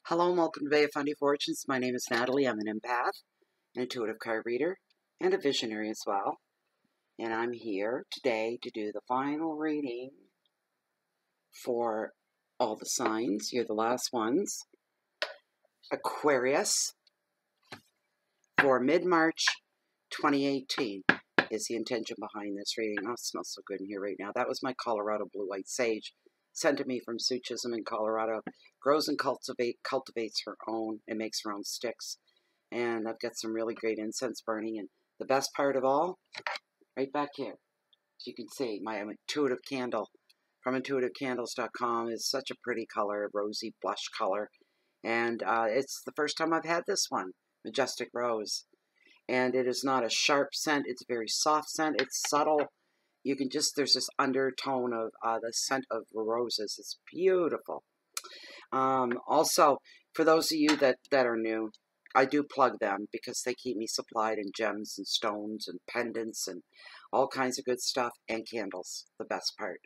Hello and welcome to Bay of Fundy Fortunes. My name is Natalie. I'm an empath, an intuitive card reader, and a visionary as well. And I'm here today to do the final reading for all the signs. You're the last ones. Aquarius for mid-March 2018 is the intention behind this reading. Oh, it smells so good in here right now. That was my Colorado Blue White Sage, sent to me from Sue Chisholm in Colorado. Grows and cultivates her own and makes her own sticks. And I've got some really great incense burning. And the best part of all, right back here, as you can see, my intuitive candle from intuitivecandles.com is such a pretty color, rosy blush color. And it's the first time I've had this one, Majestic Rose. And it is not a sharp scent. It's a very soft scent. It's subtle. You can just, there's this undertone of the scent of roses. It's beautiful. Also, for those of you that are new, I do plug them because they keep me supplied in gems and stones and pendants and all kinds of good stuff, and candles, the best part.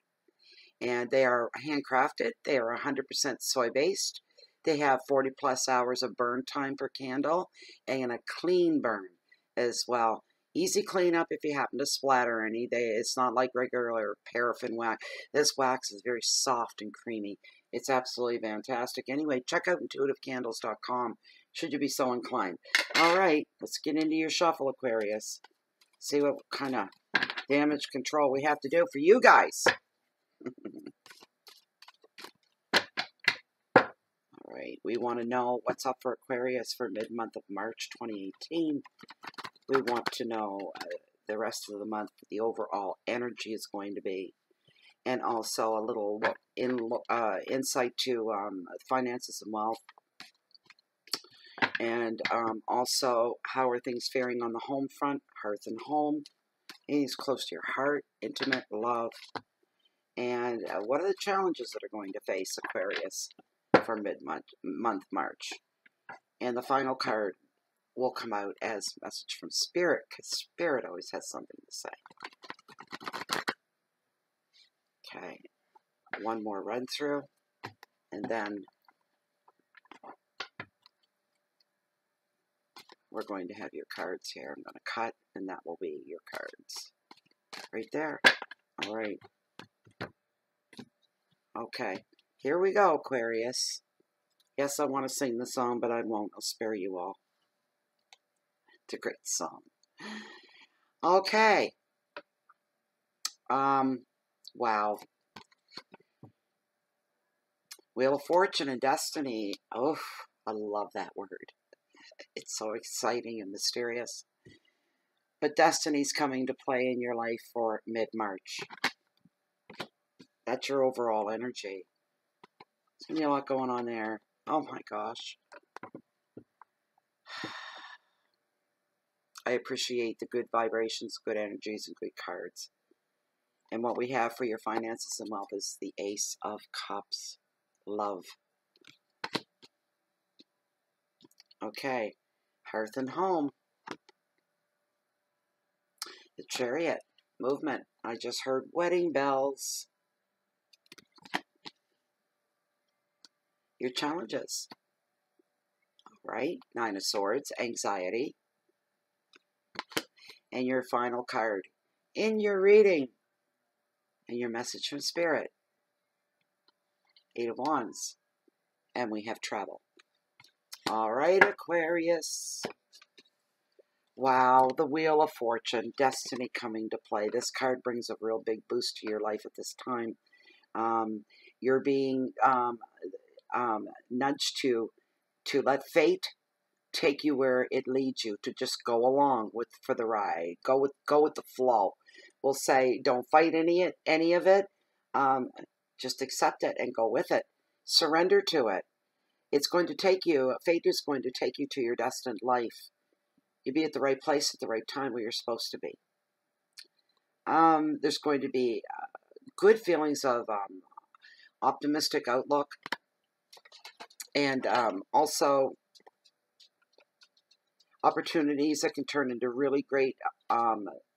And they are handcrafted. They are 100% soy-based. They have 40 plus hours of burn time per candle and a clean burn as well. Easy cleanup if you happen to splatter any. It's not like regular paraffin wax. This wax is very soft and creamy. It's absolutely fantastic. Anyway, check out intuitivecandles.com should you be so inclined. All right, let's get into your shuffle, Aquarius. See what kind of damage control we have to do for you guys. All right, we want to know what's up for Aquarius for mid-month of March 2018. We want to know the rest of the month, the overall energy is going to be. And also a little insight to finances and wealth. And also, how are things faring on the home front, hearth and home. Anything's close to your heart, intimate, love. And what are the challenges that are going to face Aquarius for mid-month March. And the final card will come out as a message from Spirit, because Spirit always has something to say. Okay, one more run through, and then we're going to have your cards here. I'm going to cut, and that will be your cards. Right there. All right. Okay, here we go, Aquarius. Yes, I want to sing the song, but I won't. I'll spare you all. It's a great song. Okay. Wow. Wheel of Fortune and Destiny. Oh, I love that word. It's so exciting and mysterious. But Destiny's coming to play in your life for mid-March. That's your overall energy. There's going to be a lot going on there. Oh my gosh. I appreciate the good vibrations, good energies, and good cards. And what we have for your finances and wealth is the Ace of Cups. Love. Okay. Hearth and home. The Chariot. Movement. I just heard wedding bells. Your challenges. All right. Nine of Swords. Anxiety. And your final card in your reading. And your message from Spirit. Eight of Wands. And we have travel. All right, Aquarius. Wow, the Wheel of Fortune. Destiny coming to play. This card brings a real big boost to your life at this time. You're being nudged to let fate take you where it leads you, to just go along for the ride. Go with the flow. We'll say don't fight any of it. Just accept it and go with it. Surrender to it. It's going to take you, fate is going to take you to your destined life. You'll be at the right place at the right time where you're supposed to be. There's going to be good feelings of optimistic outlook. And also opportunities that can turn into really great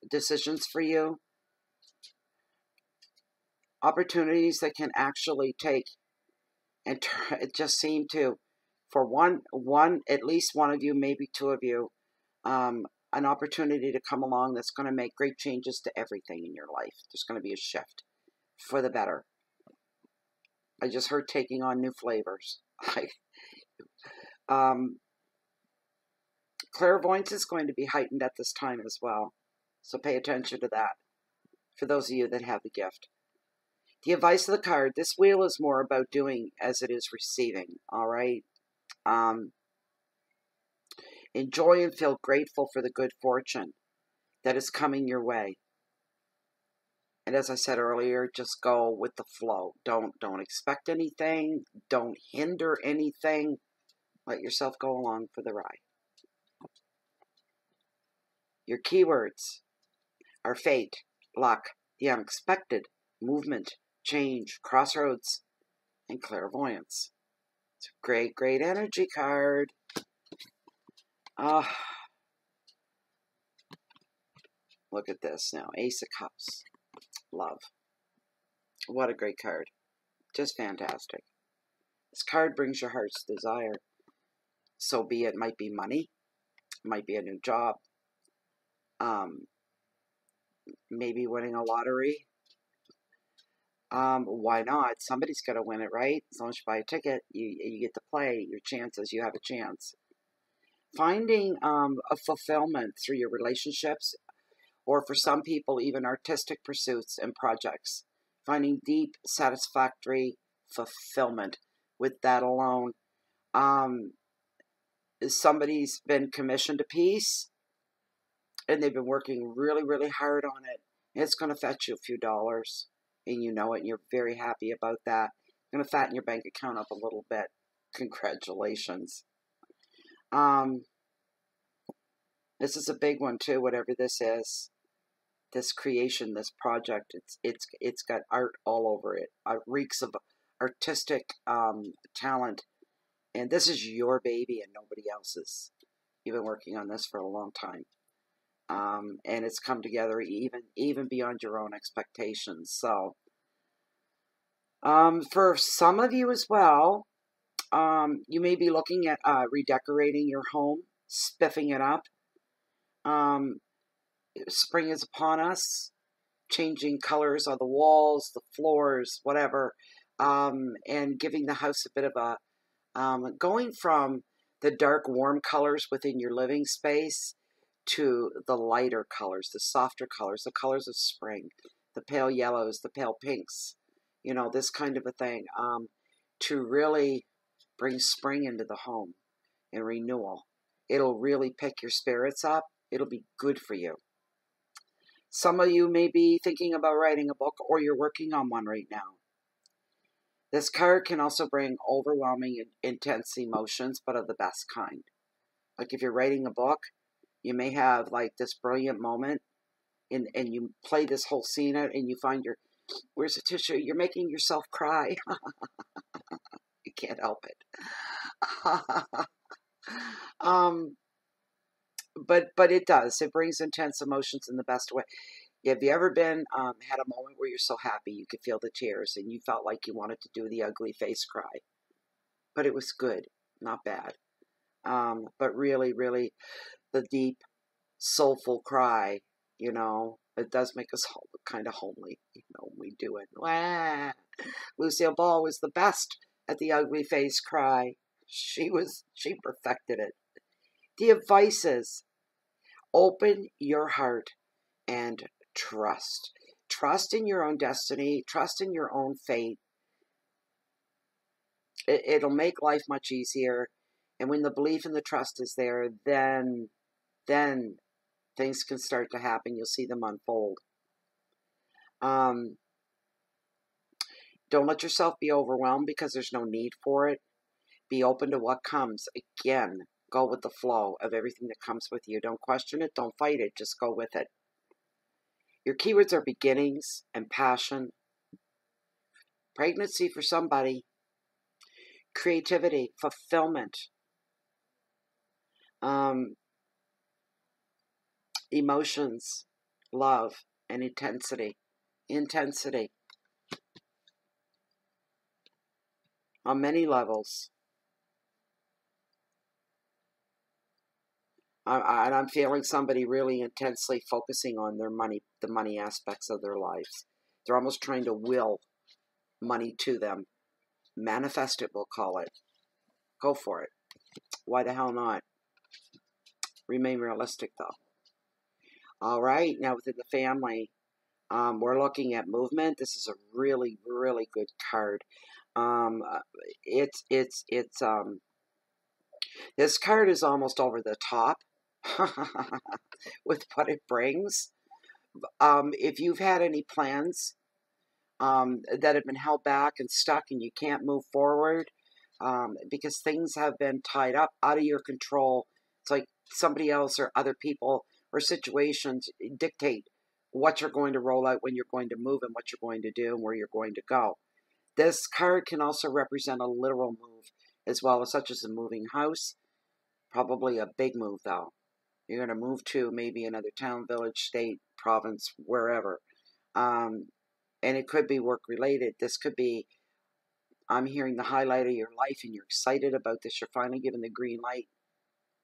decisions for you. Opportunities that can actually take and just seem to for at least one of you, maybe two of you, an opportunity to come along that's going to make great changes to everything in your life. There's going to be a shift for the better. I just heard taking on new flavors. Clairvoyance is going to be heightened at this time as well. So pay attention to that for those of you that have the gift. The advice of the card, this wheel is more about doing as it is receiving, all right? Enjoy and feel grateful for the good fortune that is coming your way. And as I said earlier, just go with the flow. Don't expect anything. Don't hinder anything. Let yourself go along for the ride. Your keywords are fate, luck, the unexpected, movement, change, crossroads, and clairvoyance. It's a great, great energy card. Look at this now. Ace of Cups. Love. What a great card. Just fantastic. This card brings your heart's desire. So be it. Might be money. Might be a new job. Maybe winning a lottery. Why not? Somebody's got to win it, right? As long as you buy a ticket, you get to play. Your chances, you have a chance. Finding a fulfillment through your relationships, or for some people, even artistic pursuits and projects. Finding deep, satisfactory fulfillment with that alone. Somebody's been commissioned a piece, and they've been working really, really hard on it. It's going to fetch you a few dollars, and you know it, and you're very happy about that. It's going to fatten your bank account up a little bit. Congratulations. This is a big one too, whatever this is. This creation, this project, it's got art all over it. Reeks of artistic talent. And this is your baby and nobody else's. You've been working on this for a long time. And it's come together even beyond your own expectations. So, for some of you as well, you may be looking at redecorating your home, spiffing it up. Spring is upon us, changing colors on the walls, the floors, whatever, and giving the house a bit of a, going from the dark, warm colors within your living space to the lighter colors, the softer colors, the colors of spring, the pale yellows, the pale pinks, you know, this kind of a thing, to really bring spring into the home and renewal. It'll really pick your spirits up. It'll be good for you. Some of you may be thinking about writing a book, or you're working on one right now. This card can also bring overwhelming and intense emotions, but of the best kind. Like if you're writing a book, you may have like this brilliant moment, and you play this whole scene out, and you find where's the tissue? You're making yourself cry. You can't help it. But it does. It brings intense emotions in the best way. Have you ever been had a moment where you're so happy you could feel the tears and you felt like you wanted to do the ugly face cry? But it was good, not bad. But really, really, the deep, soulful cry, you know, it does make us kind of homely, you know, when we do it. Wah! Lucille Ball was the best at the ugly face cry. She perfected it. The advice is, open your heart and trust. Trust in your own destiny. Trust in your own fate. It'll make life much easier. And when the belief and the trust is there, then things can start to happen. You'll see them unfold. Don't let yourself be overwhelmed, because there's no need for it. Be open to what comes. Again, go with the flow of everything that comes with you. Don't question it. Don't fight it. Just go with it. Your keywords are beginnings and passion. Pregnancy for somebody. Creativity, fulfillment. Emotions, love, and intensity. Intensity. On many levels. And I'm feeling somebody really intensely focusing on their money, the money aspects of their lives. They're almost trying to will money to them. Manifest it, we'll call it. Go for it. Why the hell not? Remain realistic, though. All right, now within the family, we're looking at movement. This is a really, really good card. This card is almost over the top with what it brings. If you've had any plans that have been held back and stuck and you can't move forward because things have been tied up out of your control, it's like somebody else or other people or situations dictate what you're going to roll out, when you're going to move, and what you're going to do, and where you're going to go. This card can also represent a literal move as well, such as a moving house. Probably a big move, though. You're going to move to maybe another town, village, state, province, wherever. And it could be work-related. This could be, I'm hearing the highlight of your life, and you're excited about this. You're finally given the green light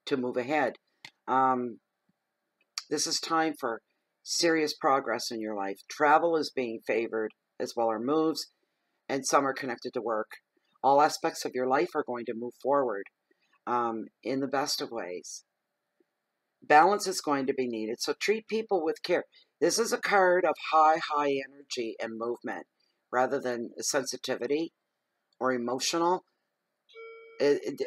to move ahead. This is time for serious progress in your life. Travel is being favored as well, or moves, and some are connected to work. All aspects of your life are going to move forward in the best of ways. Balance is going to be needed, so treat people with care. This is a card of high energy and movement rather than sensitivity or emotional. It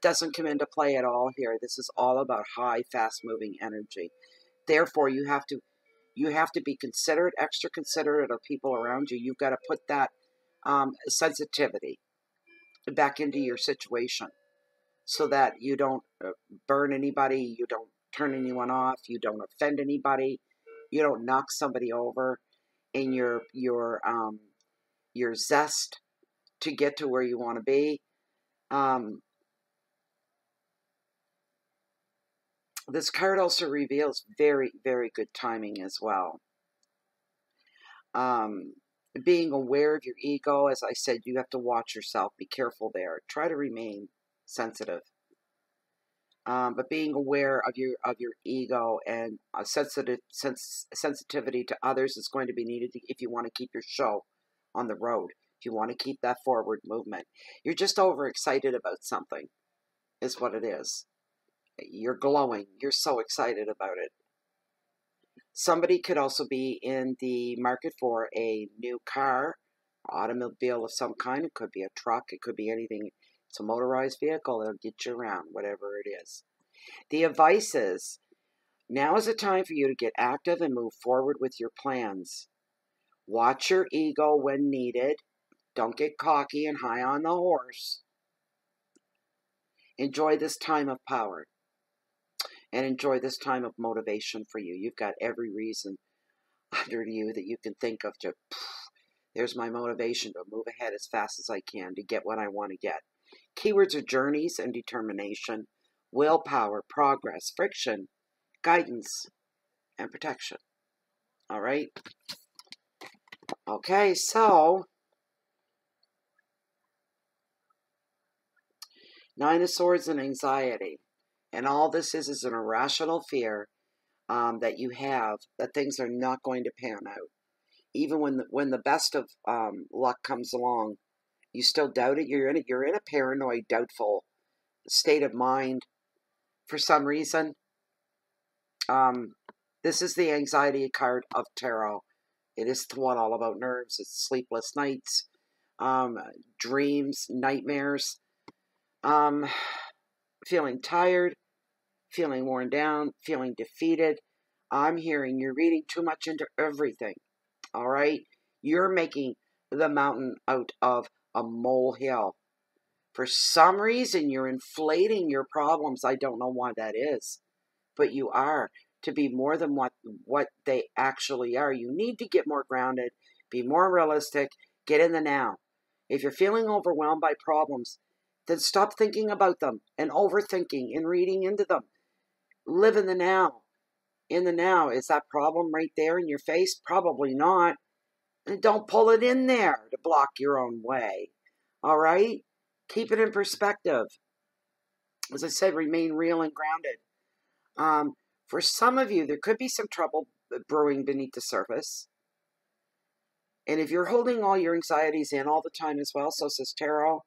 doesn't come into play at all here. This is all about high, fast-moving energy. Therefore, you have to be considerate, extra considerate of people around you. You've got to put that sensitivity back into your situation so that you don't burn anybody, you don't turn anyone off, you don't offend anybody, you don't knock somebody over in your zest to get to where you want to be. This card also reveals very, very good timing as well. Being aware of your ego, as I said, you have to watch yourself. Be careful there. Try to remain sensitive. But being aware of your ego and sensitivity to others is going to be needed if you want to keep your show on the road. If you want to keep that forward movement. You're just overexcited about something, is what it is. You're glowing. You're so excited about it. Somebody could also be in the market for a new car, automobile of some kind. It could be a truck. It could be anything. It's a motorized vehicle. It'll get you around, whatever it is. The advice is, now is the time for you to get active and move forward with your plans. Watch your ego when needed. Don't get cocky and high on the horse. Enjoy this time of power. And enjoy this time of motivation for you. You've got every reason under you that you can think of to, there's my motivation to move ahead as fast as I can to get what I want to get. Keywords are journeys and determination, willpower, progress, friction, guidance, and protection. All right? Okay, so Nine of Swords and anxiety. And all this is an irrational fear that you have that things are not going to pan out. Even when the best of luck comes along, you still doubt it. You're in a paranoid, doubtful state of mind for some reason. This is the anxiety card of tarot. It is the one all about nerves. It's sleepless nights, dreams, nightmares, feeling tired, feeling worn down, feeling defeated. I'm hearing you're reading too much into everything. All right? You're making the mountain out of a molehill. For some reason, you're inflating your problems. I don't know why that is, but you are, to be more than what they actually are. You need to get more grounded, be more realistic, get in the now. If you're feeling overwhelmed by problems, then stop thinking about them and overthinking and reading into them. Live in the now. In the now. Is that problem right there in your face? Probably not. And don't pull it in there to block your own way. All right? Keep it in perspective. As I said, remain real and grounded. For some of you, there could be some trouble brewing beneath the surface. And if you're holding all your anxieties in all the time as well, so says tarot,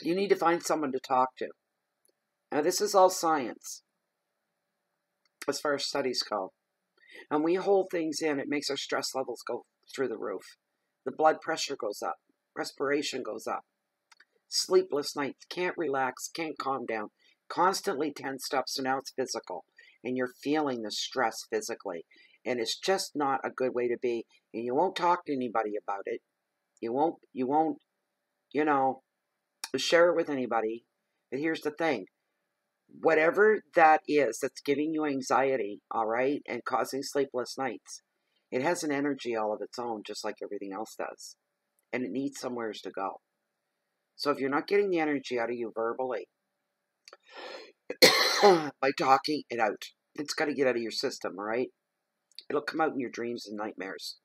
you need to find someone to talk to. Now, this is all science as far as studies go. And we hold things in, it makes our stress levels go through the roof. The blood pressure goes up. Respiration goes up. Sleepless nights. Can't relax. Can't calm down. Constantly tensed up, so now it's physical. And you're feeling the stress physically. And it's just not a good way to be. And you won't talk to anybody about it. You won't, you know, share it with anybody. But here's the thing. Whatever that is that's giving you anxiety, all right, and causing sleepless nights, it has an energy all of its own, just like everything else does. And it needs somewheres to go. So if you're not getting the energy out of you verbally, by talking it out, it's got to get out of your system, all right? It'll come out in your dreams and nightmares.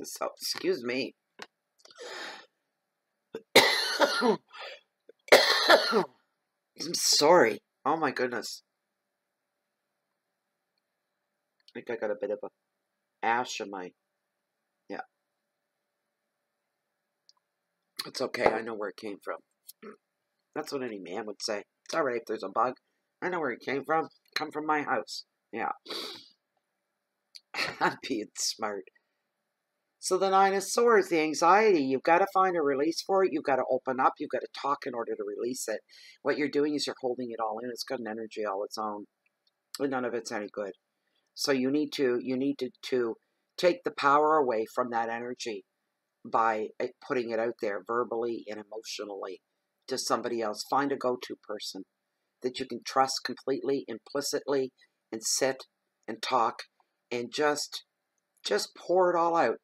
So, excuse me. I'm sorry. Oh my goodness. I think I got a bit of a ash in my, yeah. It's okay, I know where it came from. That's what any man would say. It's alright if there's a bug. I know where it came from. Come from my house. Yeah. I'm being smart. So the Nine of Swords, the anxiety, you've got to find a release for it. You've got to open up. You've got to talk in order to release it. What you're doing is you're holding it all in. It's got an energy all its own. And none of it's any good. So you need to take the power away from that energy by putting it out there verbally and emotionally to somebody else. Find a go-to person that you can trust completely, implicitly, and sit and talk and just pour it all out.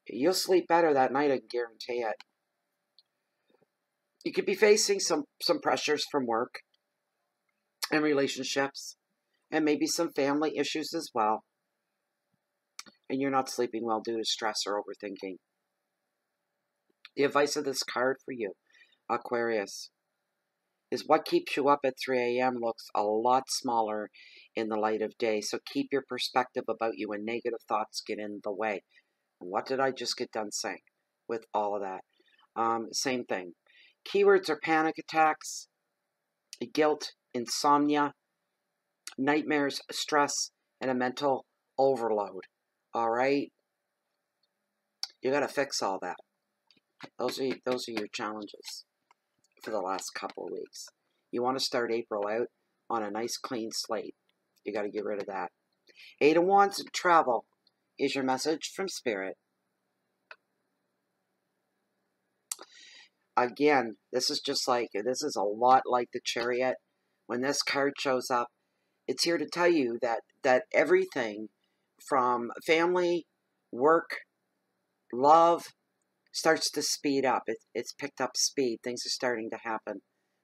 You'll sleep better that night, I can guarantee it. You could be facing some pressures from work and relationships and maybe some family issues as well. And you're not sleeping well due to stress or overthinking. The advice of this card for you, Aquarius, is what keeps you up at 3 a.m. looks a lot smaller in the light of day. So keep your perspective about you when negative thoughts get in the way. And what did I just get done saying with all of that? Same thing. Keywords are panic attacks, guilt, insomnia, nightmares, stress, and a mental overload. All right? You got to fix all that. Those are your challenges for the last couple of weeks. You want to start April out on a nice clean slate. You got to get rid of that. 8 of Wands and travel is your message from Spirit. Again, this is a lot like the Chariot. When this card shows up, it's here to tell you that everything from family, work, love, starts to speed up. It's picked up speed. Things are starting to happen.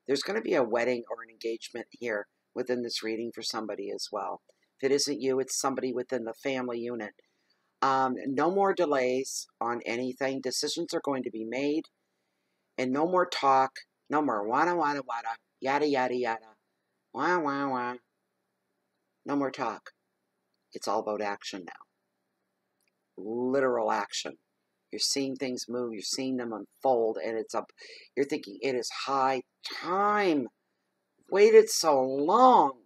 There's going to be a wedding or an engagement here within this reading for somebody as well. If it isn't you, it's somebody within the family unit. No more delays on anything. Decisions are going to be made. And no more talk. No more wada, wada, wada. Yada, yada, yada. Wah, wah, wah. No more talk. It's all about action now. Literal action. You're seeing things move. You're seeing them unfold. And you're thinking, it is high time. Waited so long.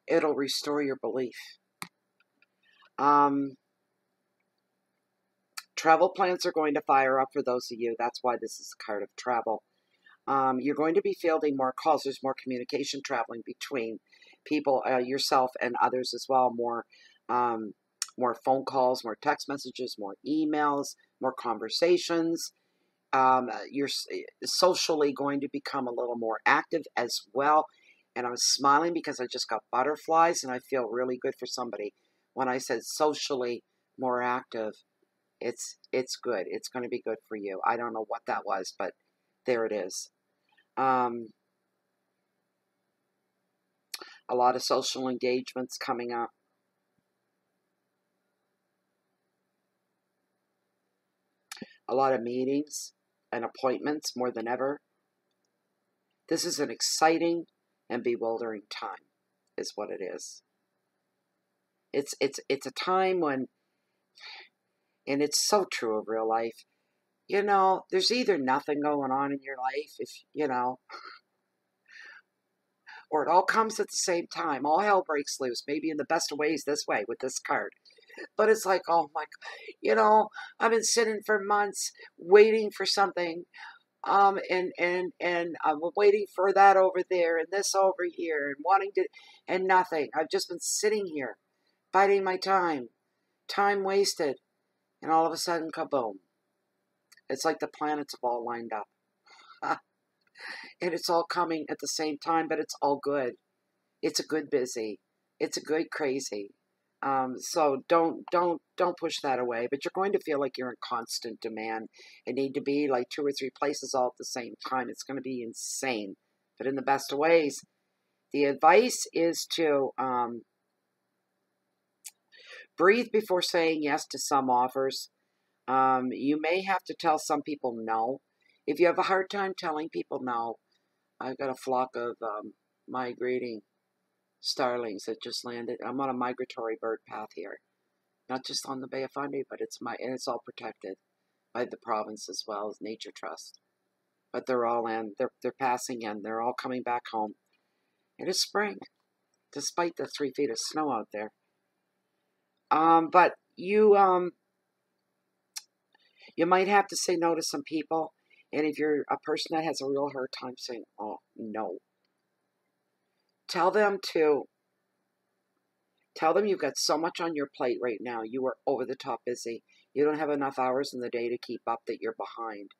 It'll restore your belief. Travel plans are going to fire up for those of you. That's why this is a card of travel. You're going to be fielding more calls. There's more communication traveling between people, yourself and others as well. More phone calls, more text messages, more emails, more conversations. You're socially going to become a little more active as well. And I'm smiling because I just got butterflies and I feel really good for somebody. When I said socially more active, it's good. It's going to be good for you. I don't know what that was, but there it is. A lot of social engagements coming up. A lot of meetings. and appointments more than ever. This is an exciting and bewildering time, is what it is. It's a time when, and it's so true of real life, you know, there's either nothing going on in your life, if you know, or it all comes at the same time. All hell breaks loose, maybe in the best of ways this way with this card. But it's like, oh my, you know, I've been sitting for months waiting for something, and I'm waiting for that over there and this over here and wanting to, and nothing. I've just been sitting here, biding my time wasted, and all of a sudden, kaboom. It's like the planets have all lined up. And it's all coming at the same time, but it's all good. It's a good busy. It's a good crazy. So don't push that away. But you're going to feel like you're in constant demand and need to be like 2 or 3 places all at the same time. It's going to be insane, but in the best of ways. The advice is to breathe before saying yes to some offers. You may have to tell some people no. If you have a hard time telling people no, I've got a flock of migrating starlings that just landed. I'm on a migratory bird path here, not just on the Bay of Fundy, but it's all protected by the province as well as Nature Trust. But they're all in. They're passing in. They're all coming back home. It is spring, despite the 3 feet of snow out there. But you might have to say no to some people. And if you're a person that has a real hard time saying, oh, no, tell them you've got so much on your plate right now. You are over the top busy. You don't have enough hours in the day to keep up, that you're behind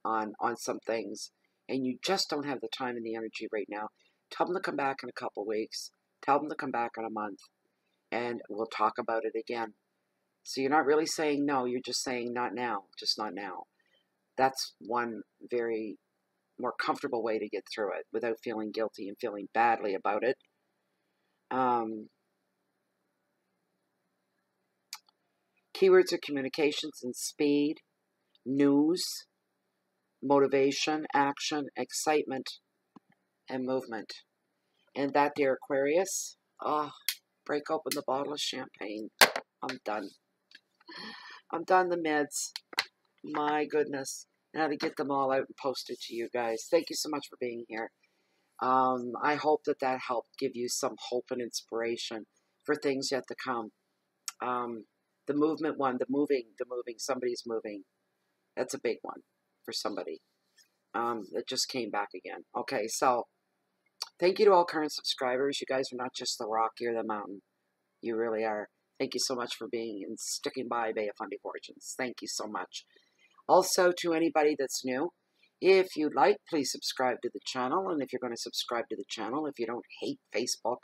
on some things. And you just don't have the time and the energy right now. Tell them to come back in a couple weeks. Tell them to come back in a month. And we'll talk about it again. So you're not really saying no. You're just saying not now. Just not now. That's one very more comfortable way to get through it without feeling guilty and feeling badly about it. Keywords are communications and speed, news, motivation, action, excitement, and movement. And that, dear Aquarius, break open the bottle of champagne. I'm done. I'm done the meds. My goodness. Now to get them all out and posted to you guys. Thank you so much for being here. I hope that helped give you some hope and inspiration for things yet to come. The movement one, the moving, somebody's moving. That's a big one for somebody. That just came back again. Okay, so thank you to all current subscribers. You guys are not just the rock, you're the mountain. You really are. Thank you so much for being and sticking by Bay of Fundy Fortunes. Thank you so much. Also, to anybody that's new, if you'd like, please subscribe to the channel. And if you're going to subscribe to the channel, if you don't hate Facebook,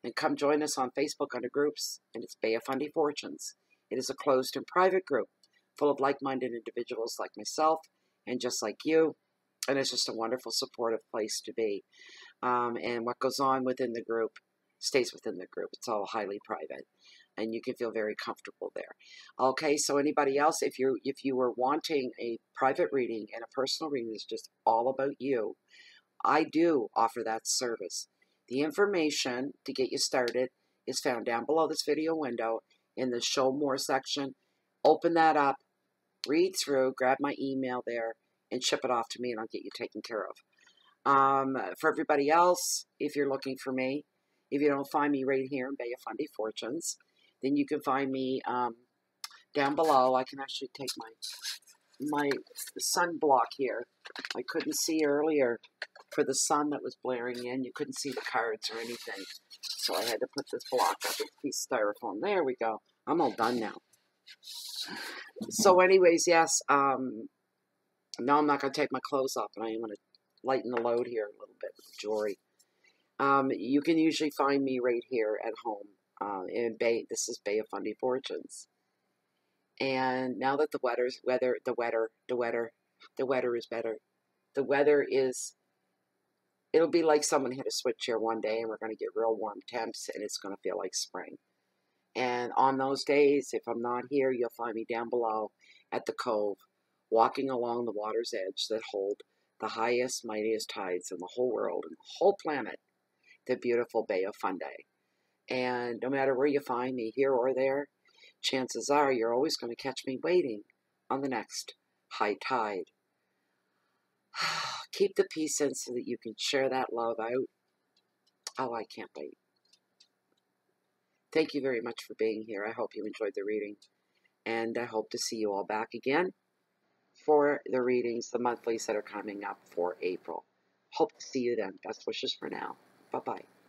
then come join us on Facebook under groups. And it's Bay of Fundy Fortunes. It is a closed and private group full of like-minded individuals like myself and just like you. And it's just a wonderful, supportive place to be. And what goes on within the group stays within the group. It's all highly private. And you can feel very comfortable there. Okay, so anybody else, if you were wanting a private reading and a personal reading that's just all about you, I do offer that service. The information to get you started is found down below this video window in the Show More section. Open that up, read through, grab my email there, and ship it off to me, and I'll get you taken care of. For everybody else, if you're looking for me, if you don't find me right here in Bay of Fundy Fortunes, then you can find me down below. I can actually take my sunblock here. I couldn't see earlier for the sun that was blaring in. You couldn't see the cards or anything. So I had to put this block up with a piece of styrofoam. There we go. I'm all done now. So anyways, yes, now I'm not going to take my clothes off, and I am going to lighten the load here a little bit with the jewelry. You can usually find me right here at home. In Bay, this is Bay of Fundy Fortunes. And now that the weather is better. The weather is, it'll be like someone hit a switch here one day and we're going to get real warm temps and it's going to feel like spring. And on those days, if I'm not here, you'll find me down below at the Cove walking along the water's edge that hold the highest, mightiest tides in the whole world and the whole planet, the beautiful Bay of Fundy. And no matter where you find me, here or there, chances are you're always going to catch me waiting on the next high tide. Keep the peace in so that you can share that love out. Oh, I can't wait. Thank you very much for being here. I hope you enjoyed the reading. And I hope to see you all back again for the readings, the monthlies that are coming up for April. Hope to see you then. Best wishes for now. Bye-bye.